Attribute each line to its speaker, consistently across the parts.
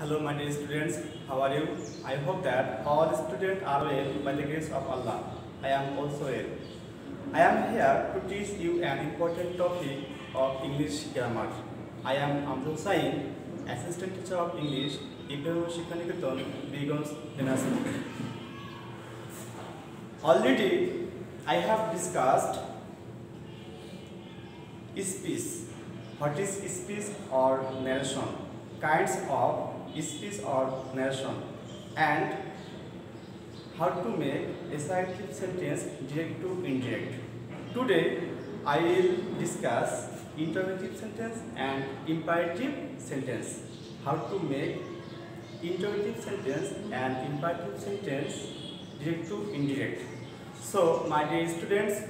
Speaker 1: Hello, my dear students. How are you? I hope that all students are well by the grace of Allah. I am also well. I am here to teach you an important topic of English grammar. I am Amjad Sain, Assistant Teacher of English, Ibrahim Shikhaniketon, Begons University. Already, I have discussed speech. What is speech or narration? Kinds of speech or narration, and how to make assertive sentence direct to indirect. Today, I will discuss interrogative sentence and imperative sentence. How to make interrogative sentence and imperative sentence direct to indirect. So, my dear students,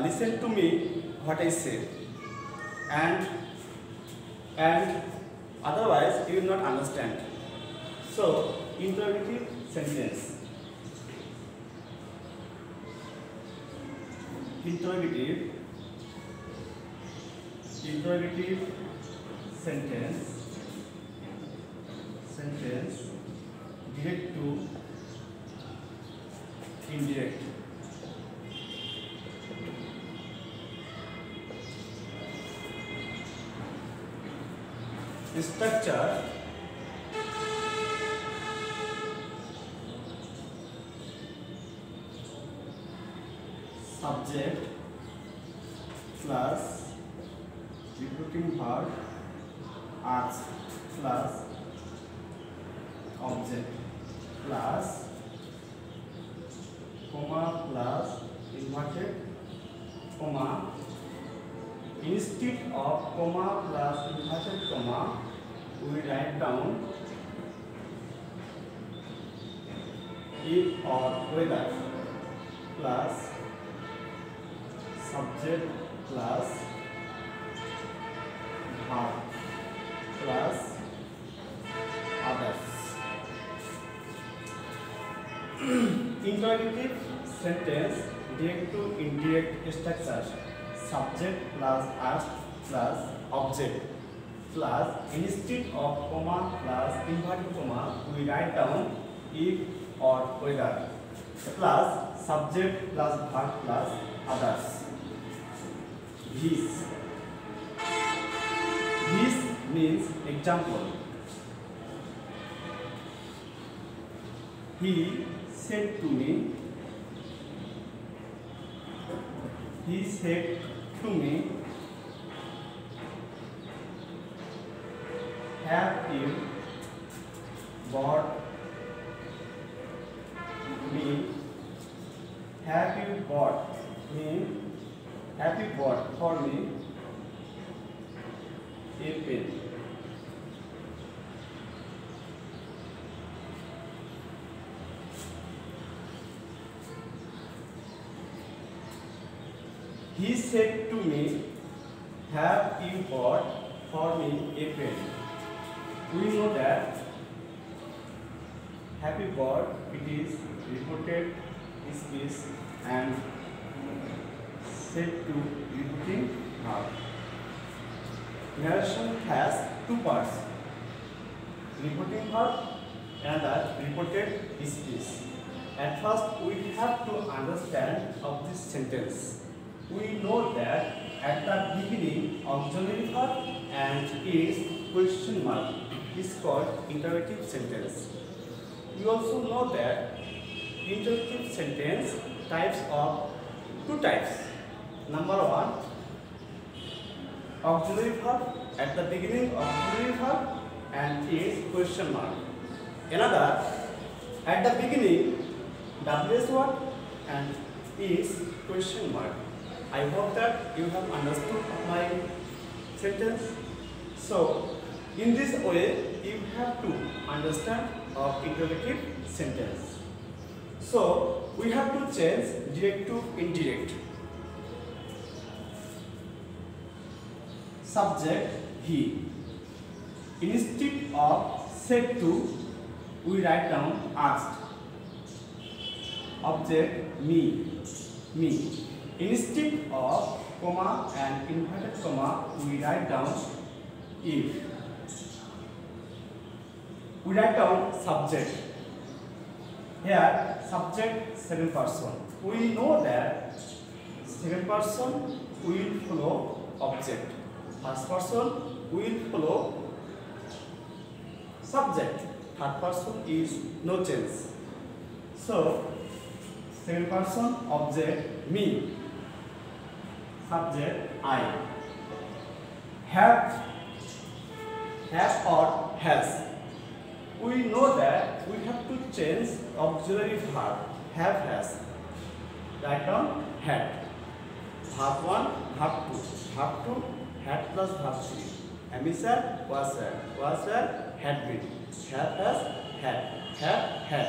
Speaker 1: listen to me what I say, and otherwise you will not understand. So, interrogative sentence. Interrogative sentence direct to indirect. Structure: subject plus repeating verb ask plus object plus comma plus inverted comma. Instead of comma plus inverted comma, we write down if or whether plus subject plus verb plus others. Interrogative sentence direct to indirect structure: subject plus asked plus object plus instead of comma plus inverted comma, we write down if or whether plus subject plus verb plus others. This means example. He said to me. He said to me, have you bought me? Have you bought for me a pen? He said to me, have you bought for me a pen? We know that have you bought, it is reported speech and said to repeating verb. Narration has two parts: reporting verb and reported speech. At first, we have to understand of this sentence. We know that at the beginning auxiliary verb and its question mark is called interrogative sentence. We also know that interrogative sentence types of two types. Number one, auxiliary verb at the beginning auxiliary verb and its question mark. Another, at the beginning WS word and its question mark. I hope that you have understood my sentence. So, in this way, you have to understand of interrogative sentence. So, we have to change direct to indirect. Subject he. Instead of said to, we write down asked. Object me. Instead of comma and inverted comma, we write down if. we write down subject. Here subject second person. We know that second person will follow object. First person will follow subject. Third person is no change. So second person object me. Subject I. Have or has. We know that we have to change auxiliary verb. Have, has. Write down had. Verb 1, verb 2. Verb 2, had plus verb 3. Am is had, was were, had been. Have, has, had.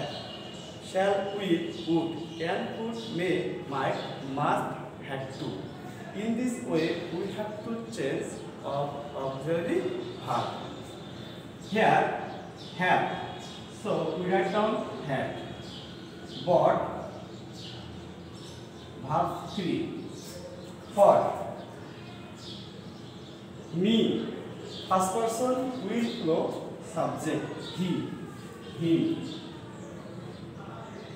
Speaker 1: Shall, will, would, can, could, may, might, must, had to. In this way, we have to change auxiliary verb. Here, have. So we write down had. Bought, verb 3. For me, first person will flow subject he, him,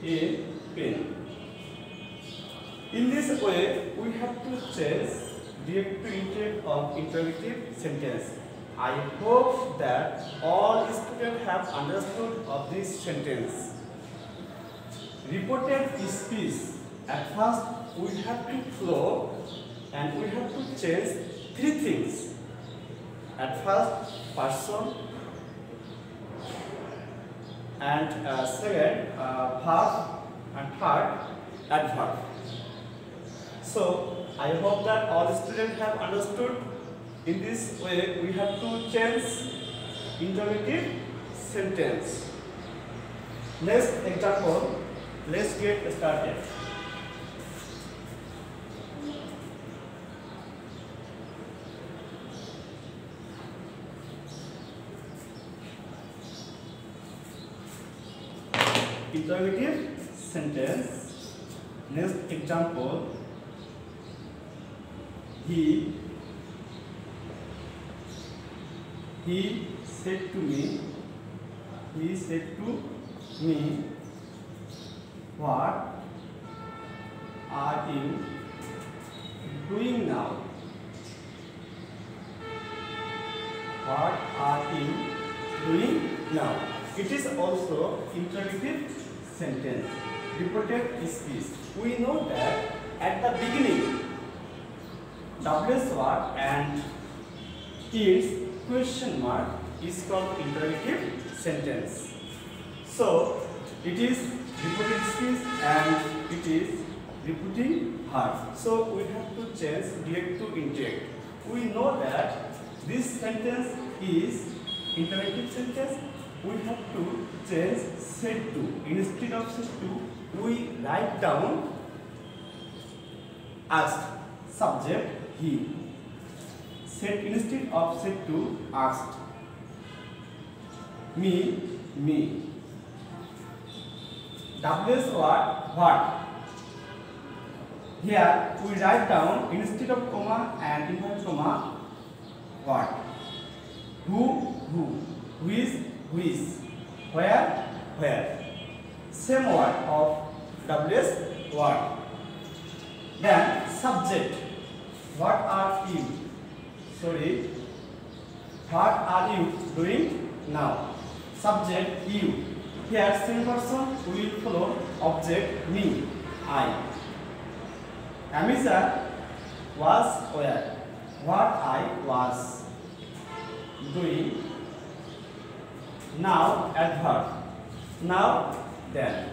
Speaker 1: a pen. In this way, we have to change direct to indirect of interrogative sentence. I hope that all students have understood of this sentence. Reported speech. At first, we have to flow and we have to change three things. At first, person, and second, verb, and third, adverb. So, I hope that all students have understood. In this way, we have to change interrogative sentence. Next example, let's get started. Interrogative sentence. Next example, he said to me, what are you doing now? What are you doing now? It is also interrogative sentence. Reported speech. We know that at the beginning, WS word and its question mark is called interrogative sentence. So it is reported speech and it is repeating verb. So we have to change direct to indirect. We know that this sentence is interrogative sentence. We have to change said to. Instead of said to, we write down asked. Subject he. Said instead of said to, asked. Me. WS word, what. Here we write down instead of comma and inverted comma, what. Who. Which. Where. Same word of WS word. Then subject. What are you? What are you doing now? Subject you. Here same person will follow object me, I. Amisa was where? What I was doing. Now adverb. Now then.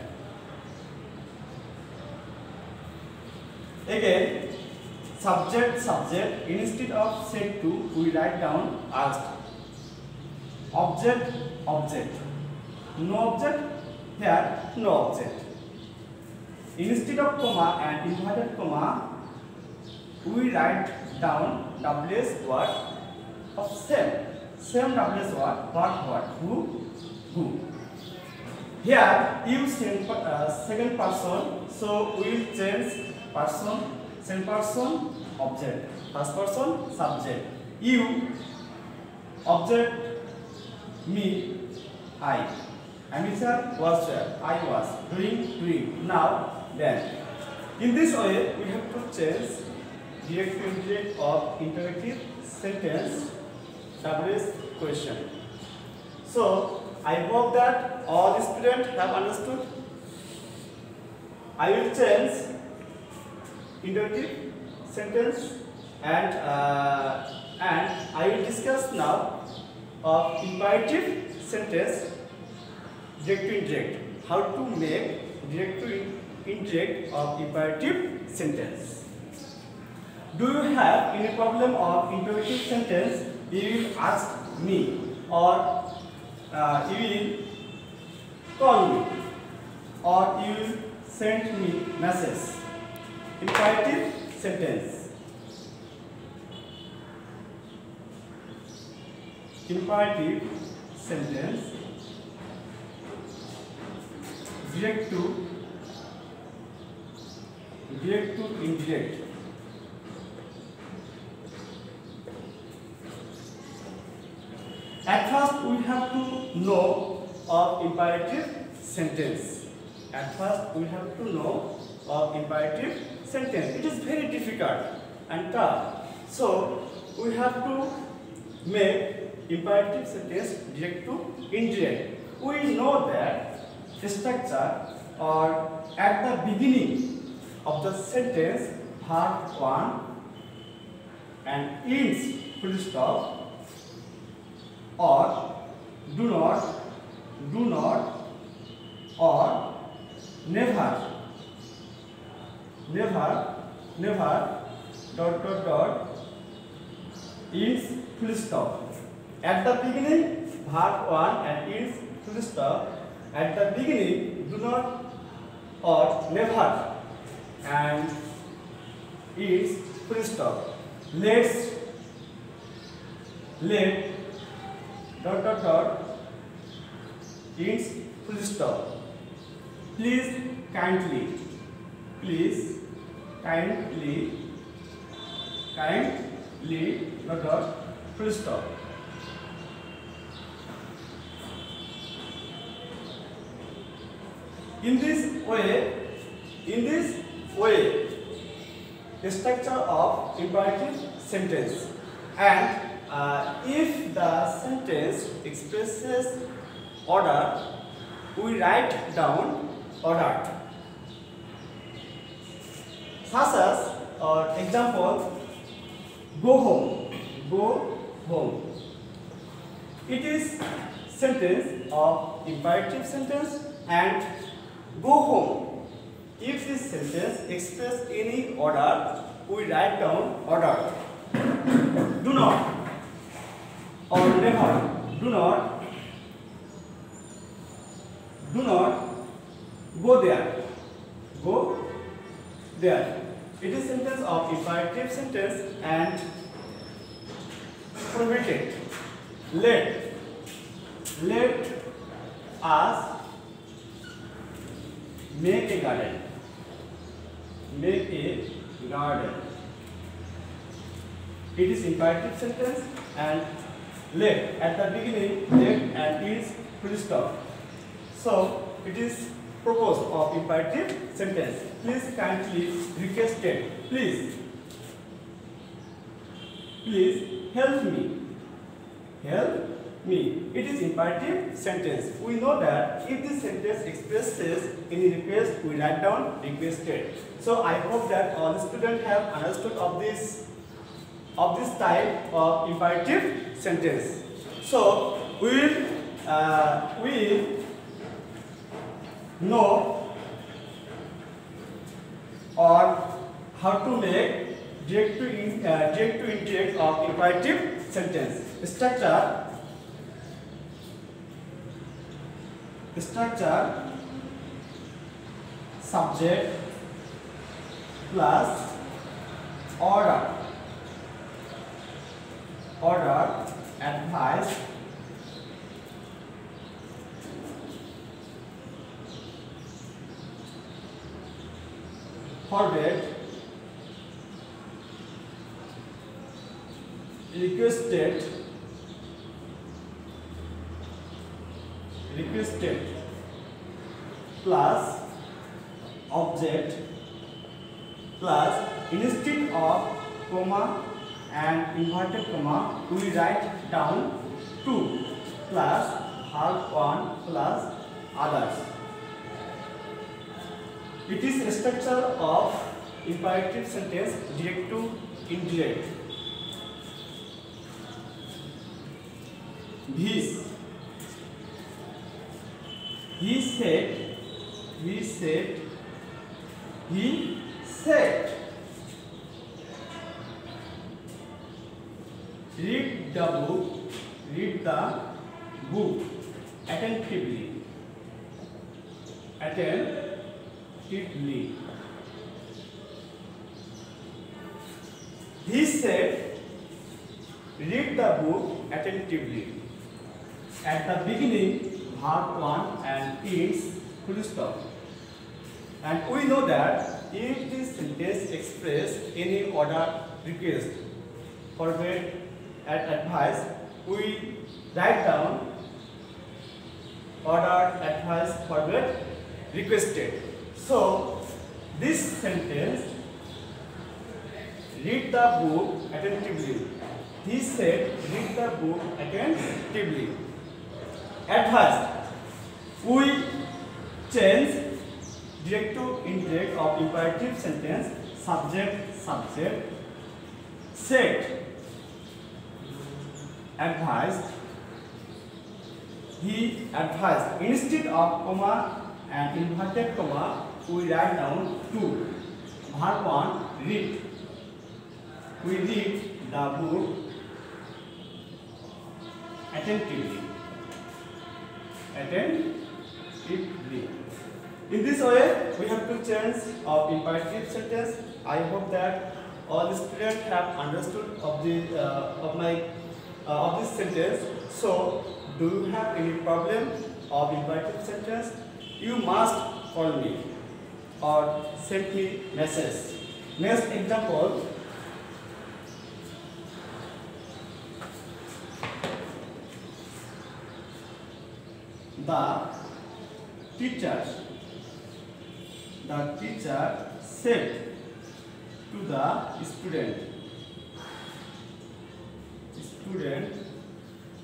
Speaker 1: Again, subject instead of said to, we write down asked. Object. No object. Here no object. Instead of comma and inverted comma, we write down WS word of same WS word. What? Who. Here use second person, so we will change person, second person, object, first person, subject. You, object, me, I. And is was there. I was doing. Now then. In this way, we have to change direct to indirect of interrogative sentence WH question. So I hope that all the students have understood. I will change interrogative sentence and I will discuss now of imperative sentence direct to indirect. How to make direct to indirect of imperative sentence. Do you have any problem of imperative sentence? You will ask me or you will call me or you will send me message. Imperative sentence. Imperative sentence direct to indirect. At first we have to know of imperative sentence. At first we have to know of imperative sentence. It is very difficult and tough. So we have to make imperative sentence direct to indirect. We know that the structure or at the beginning of the sentence part 1 and ends full stop or do not or never ends full stop. At the beginning part 1 and ends full stop. At the beginning do not or never and ends full stop. Let ends full stop. Please kindly full stop. In this way, the structure of imperative sentence, and if the sentence expresses order, we write down order. Such as example, go home. It is sentence of imperative sentence and go home. If this sentence expresses any order, we write down order. Do not or never. Do not go there. Go there. It is sentence of imperative sentence and prohibited. Let us make a garden. Make a garden. It is imperative sentence and let at the beginning, let and ends full stop. So it is proposed of imperative sentence. Please kindly requested. Please help me. It is imperative sentence. We know that if this sentence expresses any request, we write down requested. So I hope that all the students have understood of this type of imperative sentence. So we will know or how to make direct to indirect of imperative sentence. Structure subject plus order advice forbade requested requested plus object plus instead of comma and inverted comma we write down 2 plus verb 1 plus others. It is a structure of imperative sentence, direct to indirect. This, he said, he said, he said. Read the book attentively. Attentively. He said, read the book attentively. At the beginning, verb 1 and its full stop. And we know that if this sentence expresses any order request, forget and advice, we write down ordered, advice, forget, requested. So this sentence, read the book attentively. He said, read the book attentively. Advice, we change direct to indirect of imperative sentence, subject, subject. Said, advised, he advised. Instead of comma and inverted comma, we write down 2. Verb 1, read. We read the book attentively. Attentively. In this way, we have to change of imperative sentence. I hope that all the students have understood of the of this sentence. So, do you have any problem of imperative sentence? You must call me or send me message. Next example. The teacher said to the student,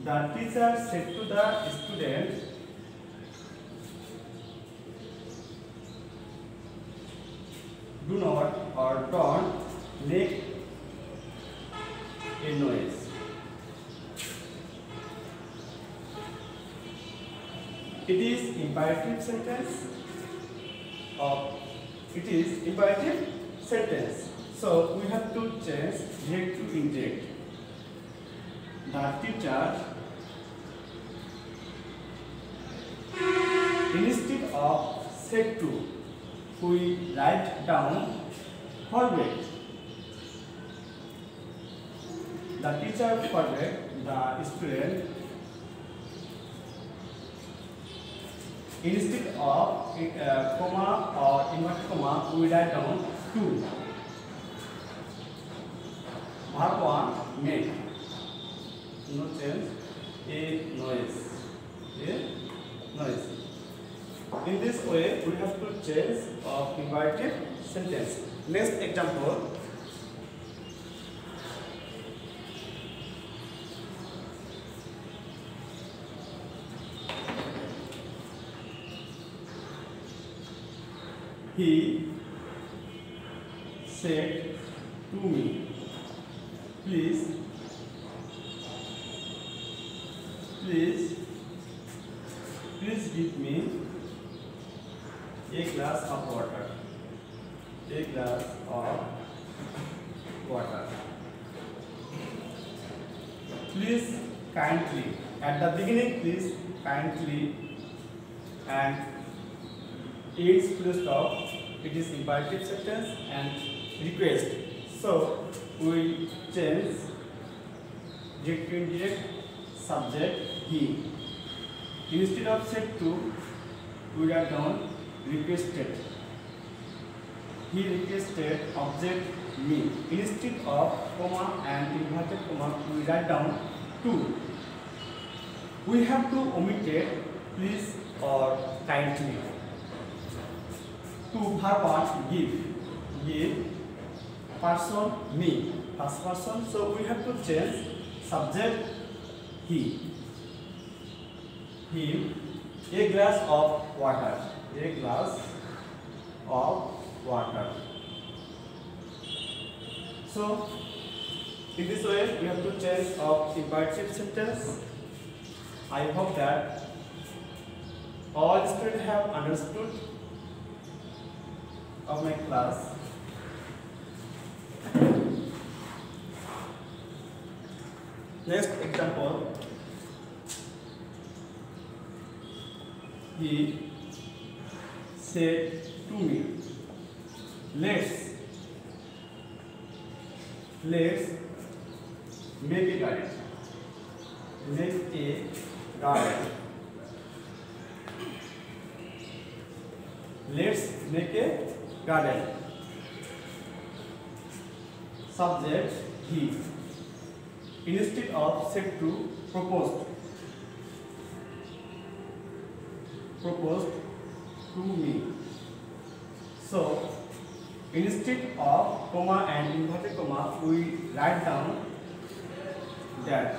Speaker 1: the teacher said to the student, do not or don't make a noise. It is imperative sentence. It is imperative sentence. So we have to change direct to indirect. The teacher, instead of said to, we write down forget. The teacher forget the student. Instead of comma or inverted comma, we write down 2. Verb 1, make. No change. A noise. A noise. In this way, we have to change of imperative sentence. Next example. He said to me, please give me a glass of water. A glass of water. Please kindly. At the beginning, please kindly, and its full stop. It is imperative sentence and request. So we change direct to indirect, subject he. Instead of said to, we write down requested. He requested, object me. Instead of comma and inverted comma, we write down 2. We have to omit please or kindly. To verb 1, give, person me, first person, so we have to change subject he, him, a glass of water, a glass of water. So in this way we have to change of imperative sentence. I hope that all students have understood of my class. Next example, he said to me, let's make a garden. Make a garden. Let's make a garden. Subject he. Instead of said to, proposed. Proposed to me. So instead of comma and inverted comma, we write down that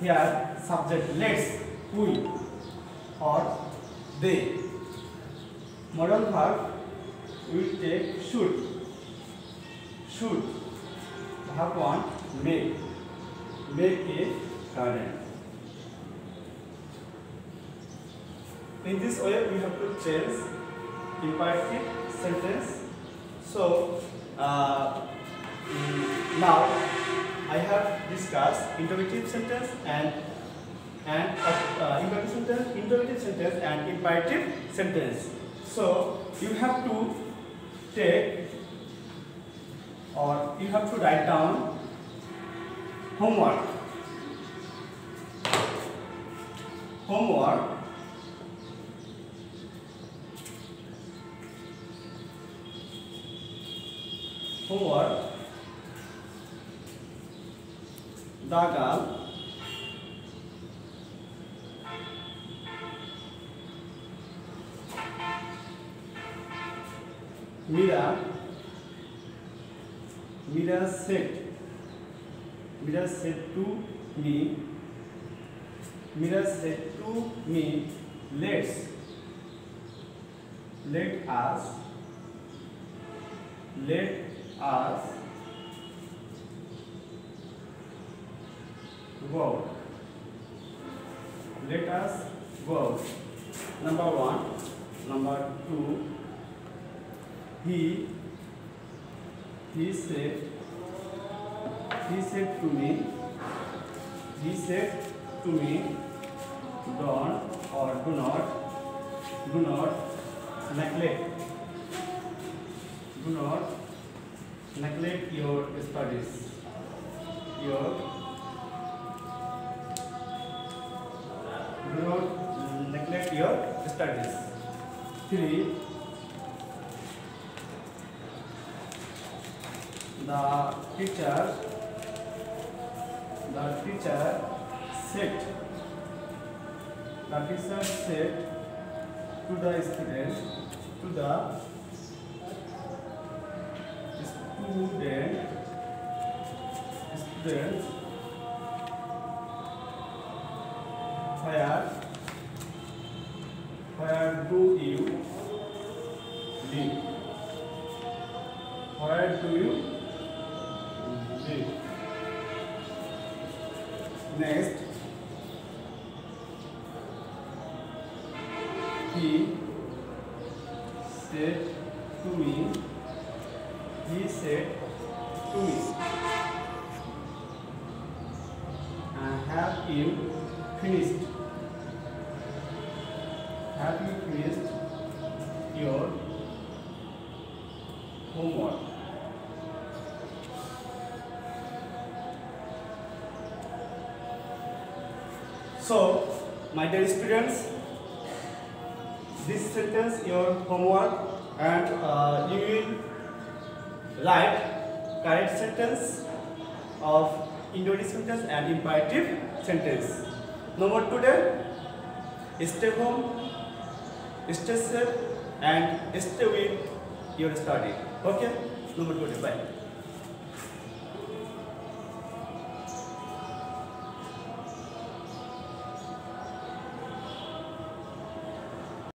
Speaker 1: here subject let's, we or they. Modal verb we take should. Should. Verb 1, make. Make a garden. In this way we have to change imperative sentence. So now I have discussed interrogative sentence and interrogative sentence and imperative sentence. So you have to take or you have to write down homework. Homework. Homework. Dagal. Mira said to me, let us go. Let us go. Number 1. Number 2. He said to me, don't or do not neglect your studies. Do not neglect your studies. 3. The teacher said to the students, where do you live? Where do you live? Next, he said to me, have you finished your homework? So, my dear students, this sentence your homework, and you will write correct sentence of interrogative sentence and imperative sentence. No more today. stay home, stay safe, and stay with your study. Okay, number 20. Bye.